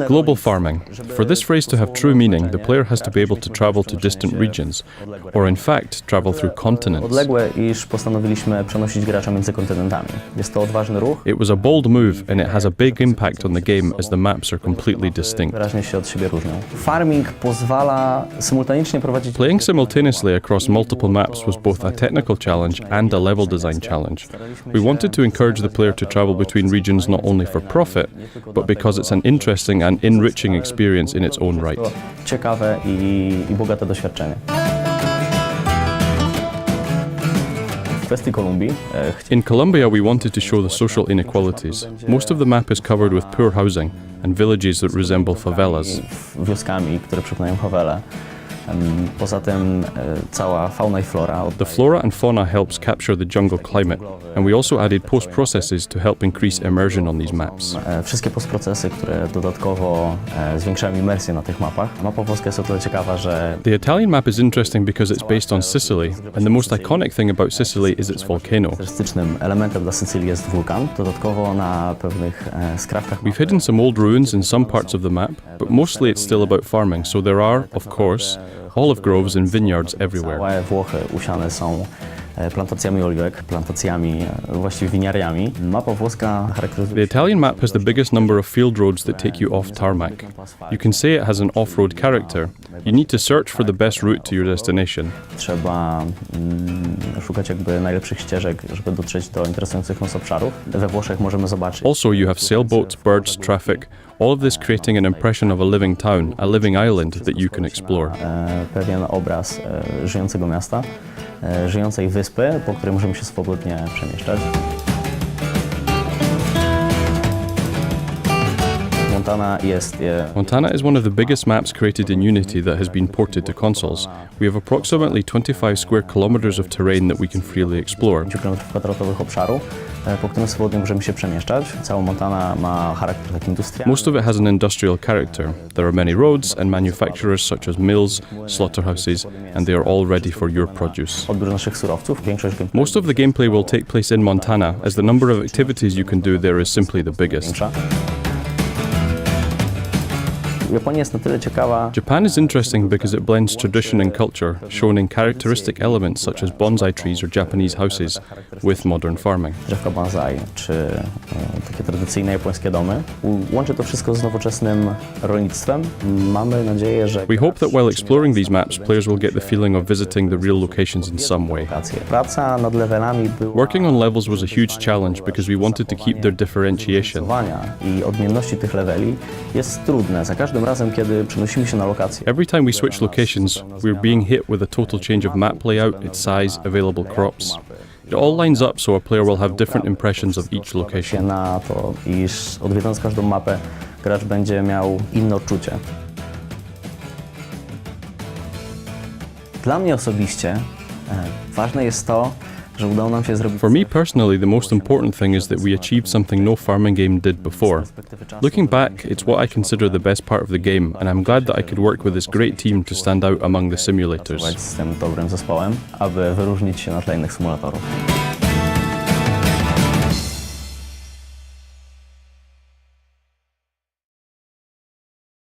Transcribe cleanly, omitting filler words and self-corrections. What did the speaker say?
Global farming. For this phrase to have true meaning, the player has to be able to travel to distant regions, or in fact, travel through continents. Odległe, iż postanowiliśmy przenosić gracza między kontynentami. Jest to odważny ruch. It was a bold move, and it has a big impact on the game as the maps are completely distinct. Wyraźnie się od siebie różnią. Farming pozwala symultanicznie prowadzić... Playing simultaneously across multiple maps was both a technical challenge and a level design challenge. We wanted to encourage the player to travel between regions not only for profit, but because it's an interesting and enriching experience in its own right. Ciekawe i bogate doświadczenie. W kwestii Kolumbii... In Colombia, we wanted to show the social inequalities. Most of the map is covered with poor housing and villages that resemble favelas. Wioskami, które przypominają fawele. Poza tym cała fauna i flora. The flora and fauna helps capture the jungle climate, and we also added post-processes to help increase immersion on these maps. Wszystkie postprocesy, które dodatkowo zwiększają imersję na tych mapach. Mapa włoska jest o tyle ciekawa, że... The Italian map is interesting because it's based on Sicily, and the most iconic thing about Sicily is its volcano. Charakterystycznym elementem dla Sycylii jest wulkan. Dodatkowo na pewnych skrawkach... We've hidden some old ruins in some parts of the map, but mostly it's still about farming, so there are, of course, olive groves and vineyards everywhere. Całe Włochy usiane są plantacjami oliwek, plantacjami, właściwie winiariami. Mapa włoska charakteryzuje... The Italian map has the biggest number of field roads that take you off tarmac. You can say it has an off-road character. You need to search for the best route to your destination. Trzeba szukać jakby najlepszych ścieżek, żeby dotrzeć do interesujących nas obszarów. We Włoszech możemy zobaczyć... Also, you have sailboats, birds, traffic, all of this creating an impression of a living town, a living island that you can explore. Pewien obraz żyjącego miasta, żyjącej wyspy, po której możemy się swobodnie przemieszczać. Montana is one of the biggest maps created in Unity that has been ported to consoles. We have approximately 25 square kilometers of terrain that we can freely explore. Kwadratowych obszaru, po którym swobodnie możemy się przemieszczać. Cała Montana ma charakter taki industrialny. Most of it has an industrial character. There are many roads and manufacturers such as mills, slaughterhouses, and they are all ready for your produce. Odbiór naszych surowców. Most of the gameplay will take place in Montana, as the number of activities you can do there is simply the biggest. Japonia jest na tyle ciekawa. Japan is interesting because it blends tradition and culture, shown in characteristic elements such as bonsai trees or Japanese houses, with modern farming. Drzewka bonsai, czy takie tradycyjne japońskie domy. Łączy to wszystko z nowoczesnym rolnictwem. Mamy nadzieję, że... We hope that while exploring these maps, players will get the feeling of visiting the real locations in some way. Praca nad levelami była... Working on levels was a huge challenge because we wanted to keep their differentiation. I odmienności tych leveli jest trudne. Za każdym razem, kiedy przenosimy się na lokację. Every time we switch locations, we're being hit with a total change of map layout, its size, available crops. It all lines up so a player will have different impressions of each location. Na to, iż odwiedzając każdą mapę, gracz będzie miał inne odczucie. Dla mnie osobiście ważne jest to, że udało nam się zrobić... For me personally, the most important thing is that we achieved something no farming game did before. Looking back, it's what I consider the best part of the game, and I'm glad that I could work with this great team to stand out among the simulators. Z tym dobrym zespołem, aby wyróżnić się na tle innych symulatorów.